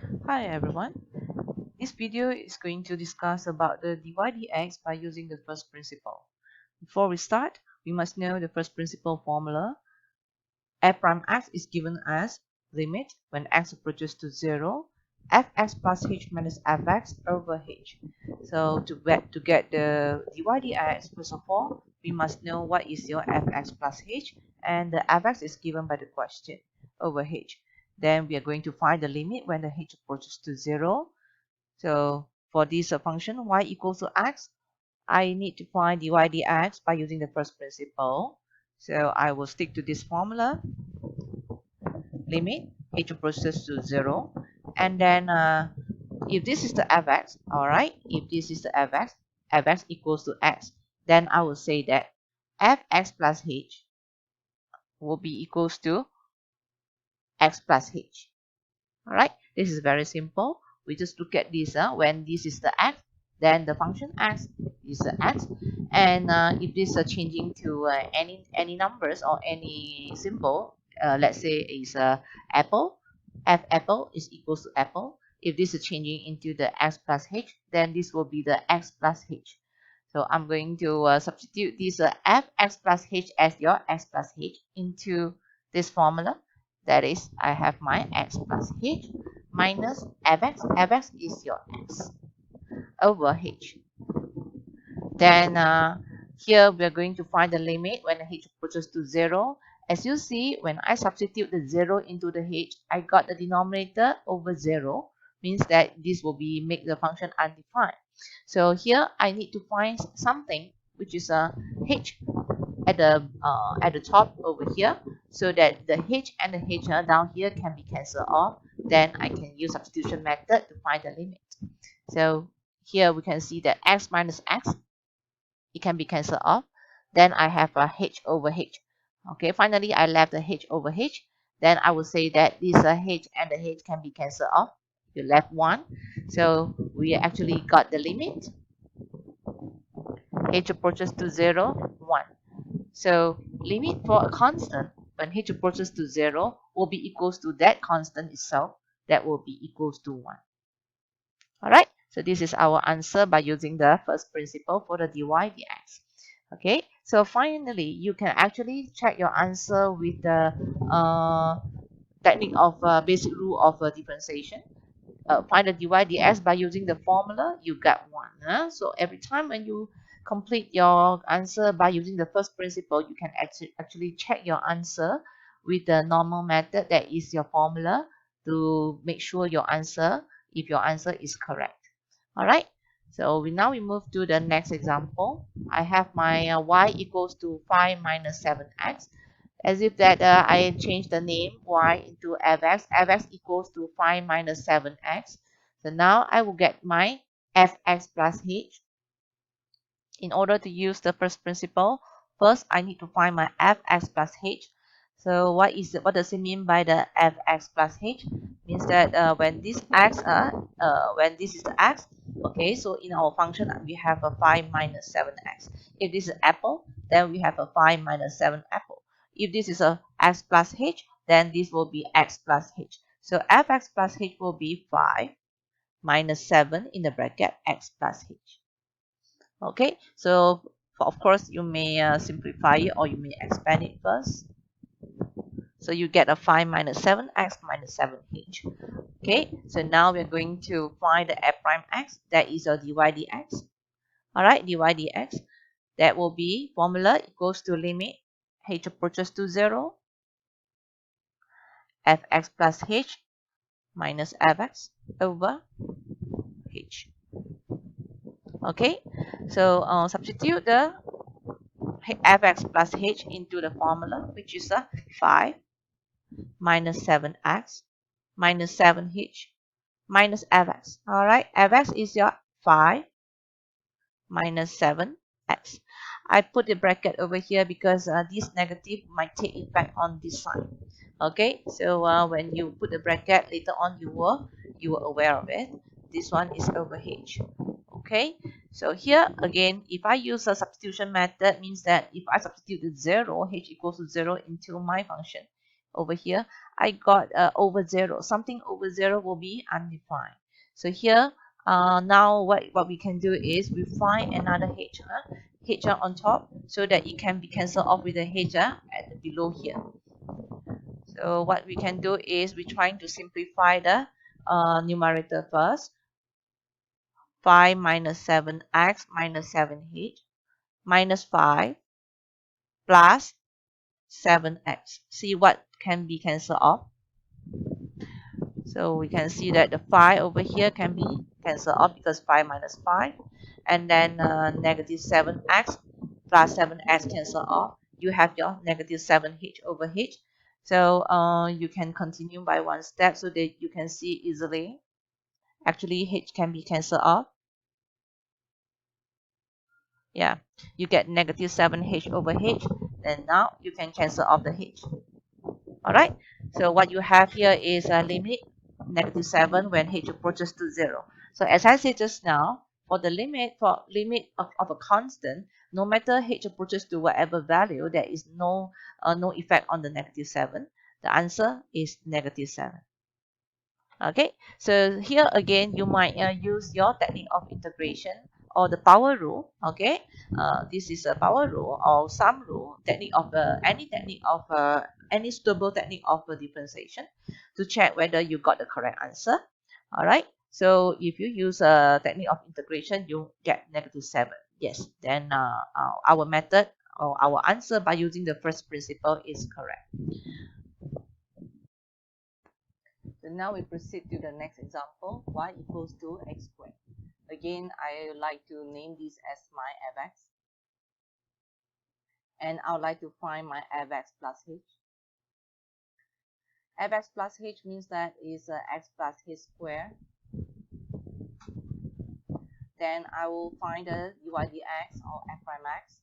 Hi everyone. This video is going to discuss about the dy dx by using the first principle. Before we start, we must know the first principle formula. F prime x is given as limit when x approaches to 0 fx plus h minus fx over h. So to get the dy dx, first of all, we must know what is your fx plus h, and the fx is given by the question over h. Then we are going to find the limit when the h approaches to 0. So for this function y equals to x, I need to find dy dx by using the first principle. So I will stick to this formula, limit h approaches to 0, and then if this is the fx, all right, if this is the fx equals to x, then I will say that fx plus h will be equals to x plus h. All right, this is very simple. We just look at this. When this is the x, then the function x is the x, and if this is changing to any numbers or any symbol, let's say is apple, f apple is equals to apple. If this is changing into the x plus h, then this will be the x plus h. So I'm going to substitute this fx plus h as your x plus h into this formula. That is, I have my x plus h minus fx. Fx is your x over h. Then here we are going to find the limit when the h approaches to 0. As you see, when I substitute the 0 into the h, I got the denominator over 0. Means that this will be make the function undefined. So here I need to find something which is a h at the top over here, so that the h and the h down here can be cancelled off. Then I can use substitution method to find the limit. So here we can see that x minus x, it can be cancelled off. Then I have a h over h. Okay, finally I left the h over h. Then I will say that this h and the h can be cancelled off. You left 1. So we actually got the limit. H approaches to 0, 1. So limit for a constant when h approaches to 0 will be equals to that constant itself. That will be equals to 1. Alright, so this is our answer by using the first principle for the dy dx. Okay, so finally you can actually check your answer with the technique of basic rule of differentiation. Find the dy dx by using the formula, you got 1. So every time when you complete your answer by using the first principle, you can actually check your answer with the normal method, that is your formula, to make sure your answer, if your answer is correct. All right, so we move to the next example. I have my y equals to 5 minus 7x. As if that I change the name y into fx. Fx equals to 5 minus 7x. So now I will get my fx plus h. In order to use the first principle, first I need to find my fx plus h. So what does it mean by the fx plus h? Means that when this x when this is the x, okay, so in our function we have a 5 minus 7x. If this is apple, then we have a 5 minus 7 apple. If this is a x plus h, then this will be x plus h. So fx plus h will be 5 minus 7 in the bracket x plus h. Okay, so of course you may simplify it, or you may expand it first. So you get a 5 minus 7x minus 7h. Okay, so now we're going to find the f prime x, that is a dy dx. Alright, dy dx, that will be formula equals to limit h approaches to 0, fx plus h minus fx over h. Okay, so substitute the fx plus h into the formula, which is a 5 minus 7x minus 7h minus fx. Alright, fx is your 5 minus 7x. I put the bracket over here because this negative might take effect on this side. Okay, so when you put the bracket later on, you were aware of it. This one is over h. Okay, so here again, if I use a substitution method, means that if I substitute the 0, h equals to 0 into my function, over here, I got over 0. Something over 0 will be undefined. So here, now what we can do is we find another h, h on top, so that it can be cancelled off with the h at below here. So what we can do is we're trying to simplify the numerator first. 5 minus 7x minus 7h minus 5 plus 7x. See what can be cancelled off. So we can see that the 5 over here can be cancelled off because 5 minus 5. And then negative 7x plus 7x cancel off. You have your negative 7h over h. So you can continue by one step so that you can see easily. Actually, h can be cancelled off. Yeah, you get negative 7h over h. And now you can cancel off the h. Alright, so what you have here is a limit negative 7 when h approaches to 0. So as I said just now, for the limit of a constant, no matter h approaches to whatever value, there is no effect on the negative 7. The answer is negative 7. Okay, so here again you might use your technique of integration or the power rule. Okay, this is a power rule or sum rule, technique of any suitable technique of differentiation to check whether you got the correct answer. All right, so if you use a technique of integration, you get negative 7. Yes, then our method or our answer by using the first principle is correct. So now we proceed to the next example, y equals to x squared. Again, I like to name this as my fx. And I would like to find my fx plus h. Fx plus h means that is x plus h squared. Then I will find the dy dx or f prime x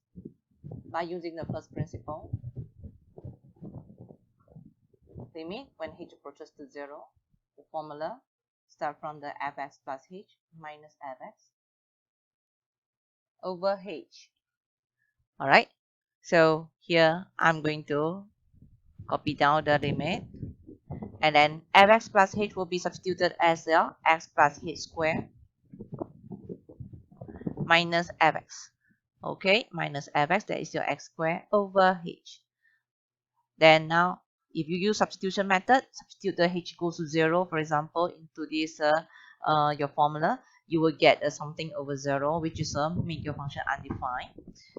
by using the first principle. Limit when h approaches to 0. The formula start from the fx plus h minus fx over h. Alright, so here I'm going to copy down the limit, and then fx plus h will be substituted as x plus h squared minus fx. Okay, minus fx, that is your x squared over h. Then now, if you use substitution method, substitute the h equals to 0, for example, into this your formula, you will get something over 0, which is make your function undefined.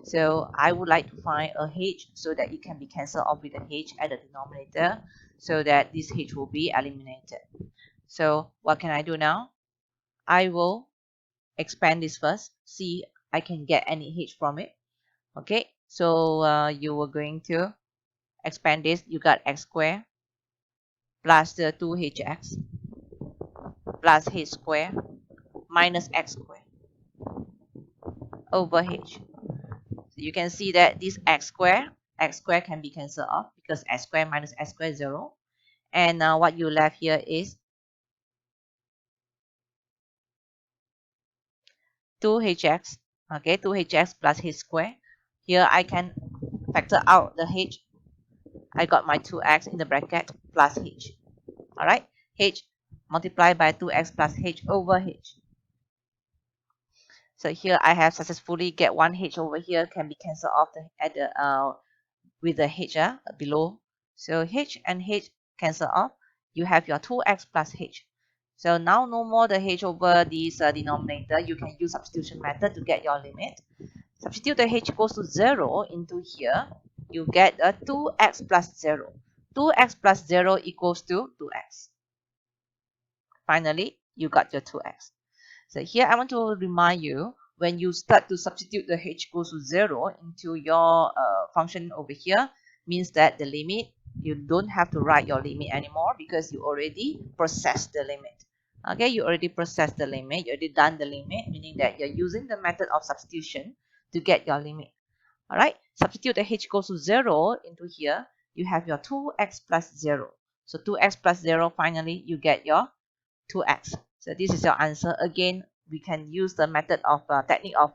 So I would like to find a h so that it can be cancelled off with a h at the denominator, so that this h will be eliminated. So what can I do now? I will expand this first, see I can get any h from it. Okay, so you are going to expand this. You got x squared plus the 2hx plus h squared minus x squared over h. So you can see that this x squared can be cancelled off because x squared minus x squared is 0. And what you left here is 2hx. Okay, 2hx plus h squared. Here I can factor out the h. I got my 2x in the bracket plus h. Alright, h multiplied by 2x plus h over h. So here I have successfully get one h over here can be cancelled off with the h below. So h and h cancel off. You have your 2x plus h. So now no more the h over this denominator. You can use substitution method to get your limit. Substitute the h equals to 0 into here. You get a 2x plus 0. 2x plus 0 equals to 2x. Finally, you got your 2x. So here I want to remind you, when you start to substitute the h equals to 0 into your function over here, means that the limit, you don't have to write your limit anymore because you already processed the limit. Okay, you already processed the limit, you already done the limit, meaning that you're using the method of substitution to get your limit. Alright, substitute the h equals to 0 into here, you have your 2x plus 0. So 2x plus 0, finally you get your 2x. So this is your answer. Again, we can use the method of technique of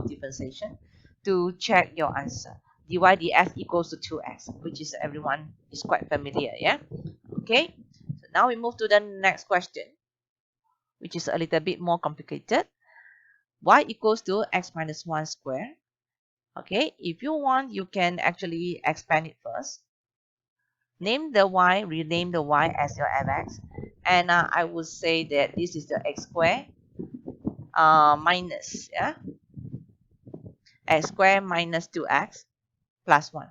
differentiation to check your answer. dy dx equals to 2x, which is everyone is quite familiar, yeah? Okay, so now we move to the next question, which is a little bit more complicated. Y equals to x minus 1 square. Okay, if you want, you can actually expand it first. Name the y, rename the y as your fx. And I would say that this is the x square minus, yeah, x square minus 2x plus 1.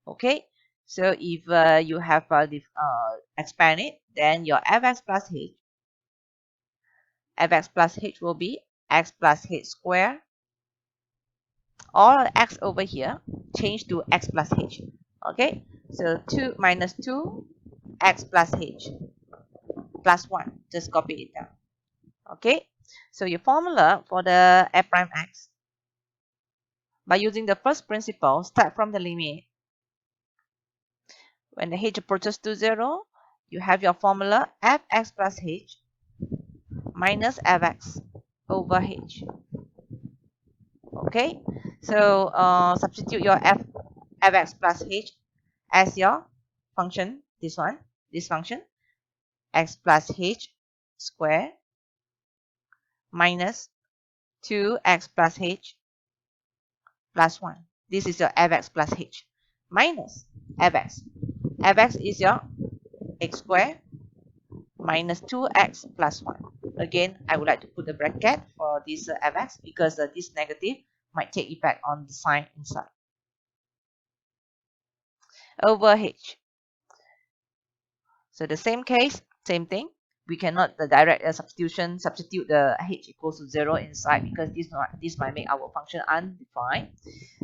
Okay, so if you have expand it, then your fx plus h will be x plus h square, all x over here change to x plus h. Okay, so 2 minus 2 x plus h plus 1, just copy it down. Okay, so your formula for the f prime x, by using the first principle, start from the limit. When the h approaches to 0, you have your formula fx plus h minus fx over h. Okay, so substitute your fx plus h as your function, this function, x plus h square minus 2x plus h plus 1. This is your fx plus h minus fx. fx is your x square minus 2x plus 1. Again, I would like to put a bracket for this fx because this negative might take effect on the sign inside. Over h. So the same case, same thing. We cannot direct substitute the h equals to 0 inside because this might make our function undefined.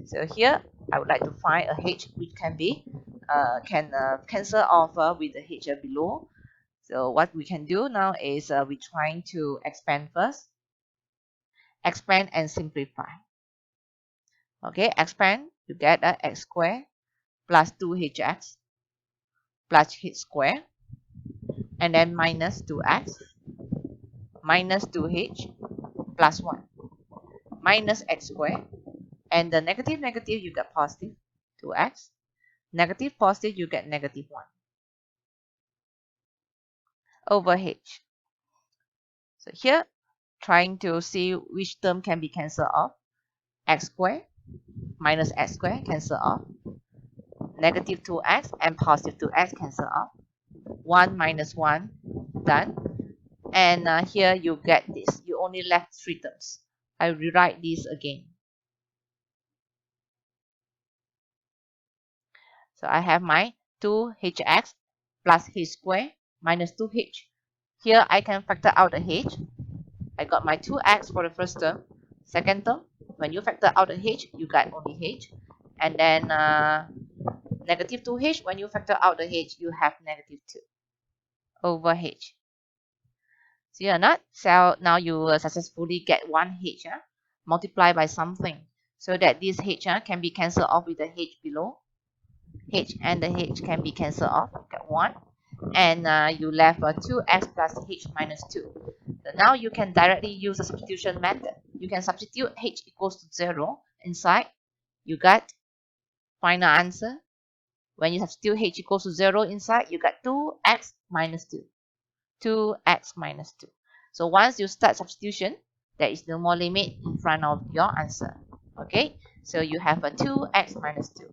So here I would like to find a h which can be cancel off with the h below. So what we can do now is we're trying to expand first. Expand and simplify. Okay, expand, you get x squared plus 2hx plus h squared, and then minus 2x minus 2h plus 1 minus x squared, and the negative negative you get positive 2x, negative positive you get negative 1 over h. So here trying to see which term can be cancelled off. X squared minus x squared cancel off, negative 2x and positive 2x cancel off, 1 minus 1 done. And here you get this, you only left 3 terms. I rewrite this again. So I have my 2hx plus h squared minus 2h. Here I can factor out the h. I got my 2x for the first term. Second term, when you factor out the h, you got only h. And then negative 2h, when you factor out the h, you have negative 2 over h. See or not? So now you successfully get 1h multiplied by something, so that this h can be cancelled off with the h below. H and the h can be cancelled off, get 1. And you left 2x plus h minus 2. So now you can directly use the substitution method. You can substitute h equals to 0 inside. You got final answer. When you substitute h equals to 0 inside, you got 2x minus 2. 2x minus 2. So once you start substitution, there is no more limit in front of your answer. Okay, so you have a 2x minus 2.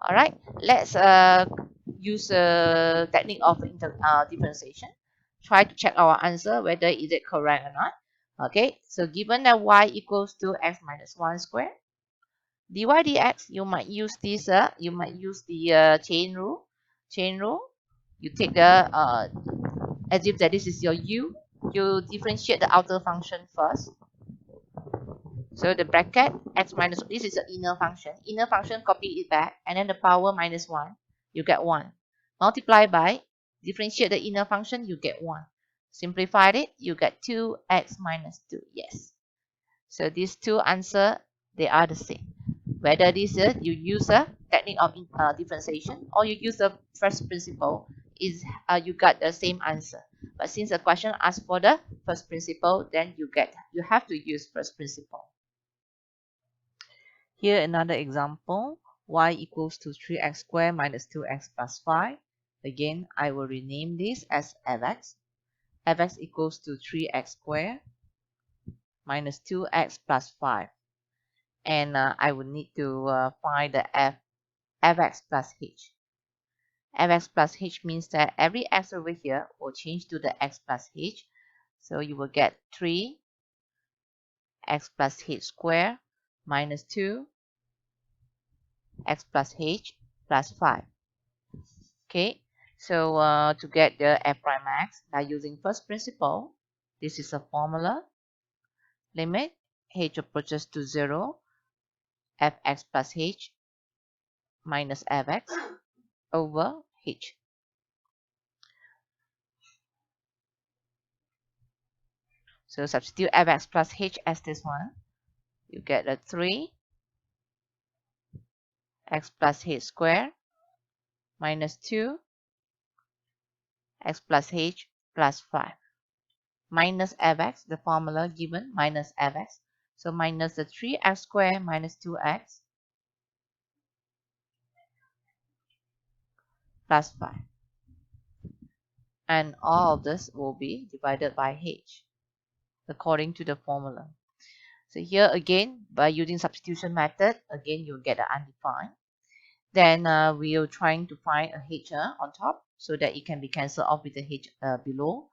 All right, let's use a technique of differentiation. Try to check our answer whether is it correct or not. Okay, so given that y equals to x minus 1 square, dy dx, you might use this. You might use the chain rule. You take the as if that this is your u. You differentiate the outer function first. So the bracket x minus, this is the inner function. Inner function, copy it back, and then the power minus 1, you get 1. Multiply by, differentiate the inner function, you get 1. Simplified it, you get 2x minus 2. Yes. So these two answers, they are the same. Whether this is you use a technique of differentiation or you use the first principle, is you got the same answer. But since the question asks for the first principle, then you have to use first principle. Here another example. y equals to 3x squared minus 2x plus 5. Again, I will rename this as fx. Fx equals to 3x squared minus 2x plus 5. And I will need to find the fx plus h. Fx plus h means that every x over here will change to the x plus h. So you will get 3x plus h squared minus 2x plus h plus 5. Okay, so to get the f prime x by using first principle, this is a formula. Limit h approaches to 0, fx plus h minus fx over h. So substitute fx plus h as this one. You get a 3x plus h squared minus 2x plus h plus 5. Minus fx, the formula given, minus fx. So minus the 3x squared minus 2x plus 5. And all of this will be divided by h according to the formula. So here again, by using substitution method, again you get the undefined. Then we are trying to find a h on top so that it can be cancelled off with the h below.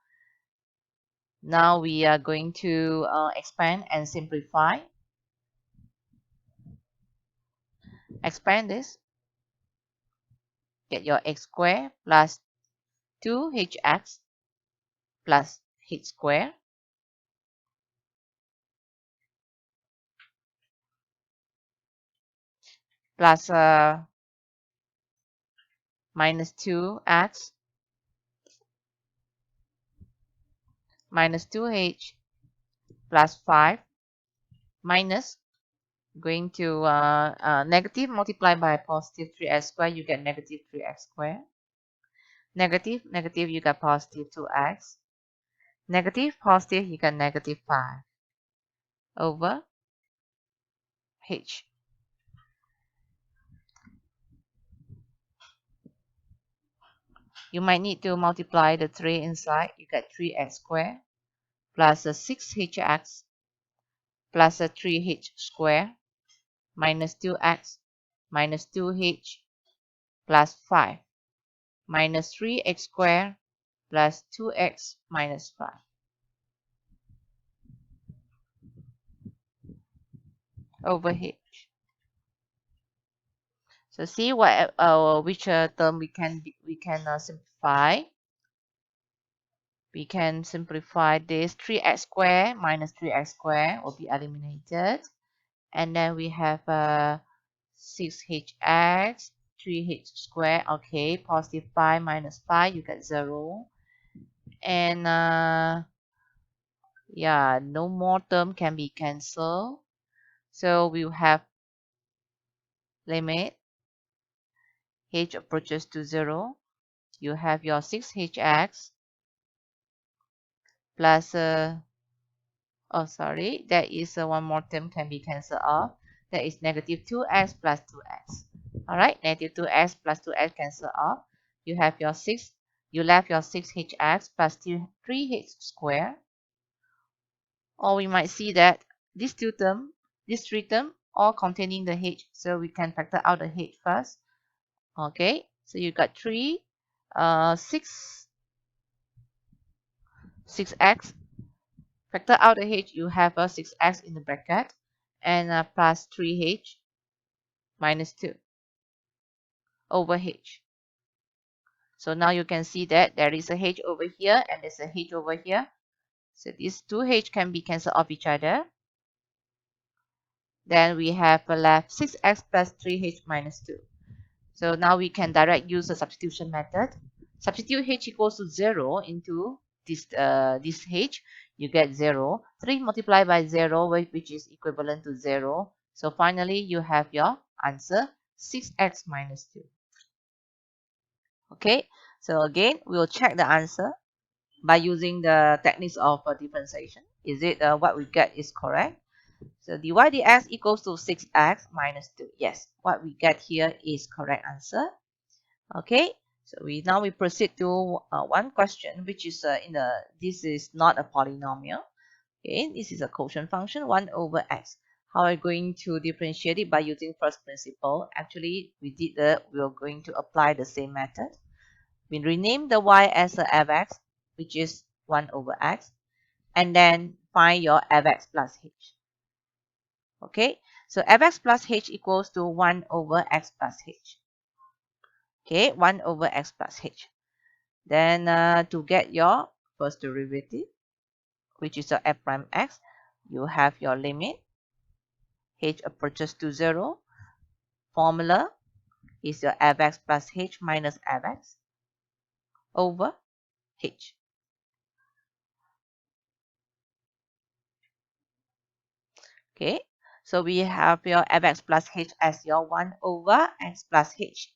Now we are going to expand and simplify. Expand this. Get your x squared plus 2hx plus h squared plus minus 2x minus 2h plus 5 minus going to negative multiplied by positive 3x squared, you get negative 3x squared. Negative, negative, you get positive 2x. Negative, positive, you get negative 5 over h. You might need to multiply the 3 inside. You get 3x squared plus a 6hx plus a 3h squared minus 2x minus 2h plus 5 minus 3x squared plus 2x minus 5 over h. So see what which term we can simplify. We can simplify this 3x squared minus 3x squared will be eliminated. And then we have 6hx, 3h squared. Okay, positive 5 minus 5, you get 0. And yeah, no more term can be cancelled. So we will have limit h approaches to 0. You have your 6hx plus oh sorry, that is one more term can be cancelled off. That is negative 2x plus 2x. Alright, negative 2x plus 2x cancel off. You have your 6, you left your 6hx plus 3h squared. Or we might see that these three terms, all containing the h. So we can factor out the h first. Okay, so you got 6x factor out the h, you have a 6x in the bracket and plus 3h minus 2 over h. So now you can see that there is a h over here and there's a h over here. So these two h can be cancelled off each other. Then we have left 6x plus 3h minus 2. So now we can direct use the substitution method. Substitute h equals to 0 into this h. You get 0. 3 multiplied by 0, which is equivalent to 0. So finally, you have your answer, 6x minus 2. Okay, so again, we'll check the answer by using the techniques of differentiation. Is it what we get is correct? So dy dx equals to 6x minus 2. Yes, what we get here is correct answer. Okay, so we proceed to one question, which is this is not a polynomial. Okay, this is a quotient function 1 over x. How are we going to differentiate it? By using first principle. Actually, we are going to apply the same method. We rename the y as a fx, which is 1 over x, and then find your fx plus h. Okay, so fx plus h equals to 1 over x plus h. Okay, 1 over x plus h. Then to get your first derivative, which is your f prime x, you have your limit h approaches to 0. Formula is your fx plus h minus fx over h. Okay, so we have your fx plus h as your 1 over x plus h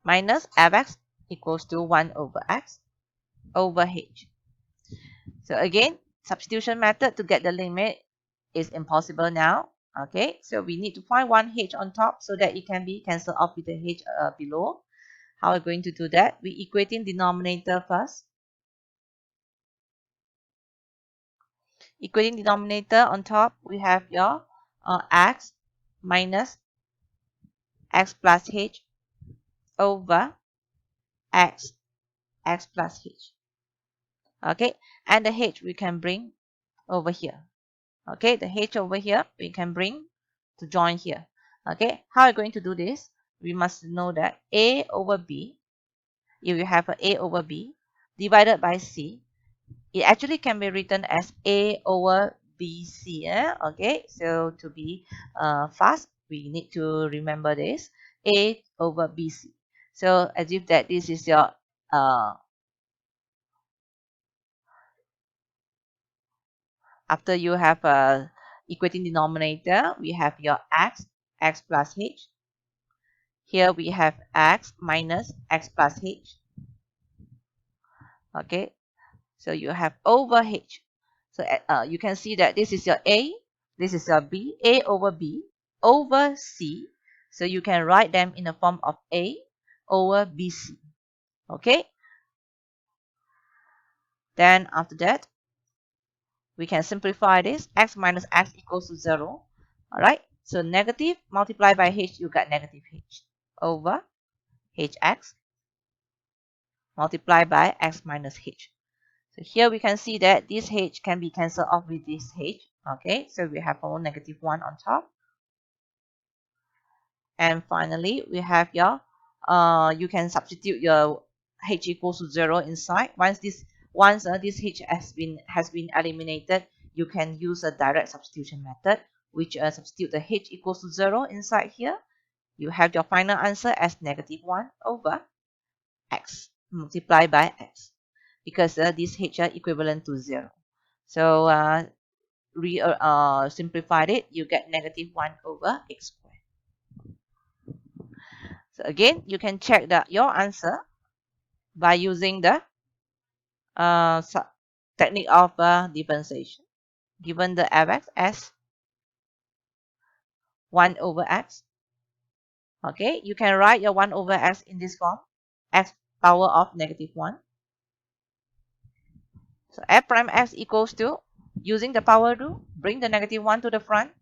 minus fx equals to 1 over x over h. So again, substitution method to get the limit is impossible now. Okay, so we need to find one h on top so that it can be cancelled off with the h below. How are we going to do that? We equating denominator first. Equating denominator on top, we have your x minus x plus h over x plus h. Okay, and the h we can bring over here. Okay, the h over here we can bring to join here. Okay, how are we going to do this? We must know that a over b, if you have a over b divided by c, it actually can be written as a over bc. Okay, so to be fast, we need to remember this, a over bc. So as if that this is your after you have a equating denominator, we have your x plus h. Here we have x minus x plus h. Okay, so you have over h. So you can see that this is your a, this is your b, a over b over c. So you can write them in the form of a over bc. Okay, then after that, we can simplify this. X minus x equals to 0. All right, so negative multiplied by h, you got negative h over hx multiplied by x minus h. So here we can see that this h can be cancelled off with this h. Okay, so we have our negative 1 on top. And finally, we have your, you can substitute your h equals to 0 inside. Once this h has been eliminated, you can use a direct substitution method, which substitute the h equals to 0 inside here. You have your final answer as negative 1 over x multiplied by x, because this h are equivalent to 0. So simplified it, you get negative 1 over x squared. So again, you can check your answer by using the uh, technique of differentiation. Given the fx as 1 over x, okay, you can write your 1 over x in this form, x power of negative 1. So f prime x equals to, using the power rule, bring the negative 1 to the front,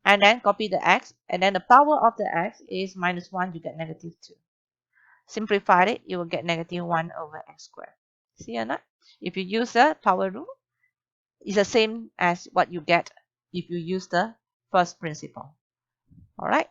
and then copy the x, and then the power of the x is minus 1, you get negative 2. Simplify it, you will get negative 1 over x squared. See or not? If you use the power rule, it's the same as what you get if you use the first principle. All right.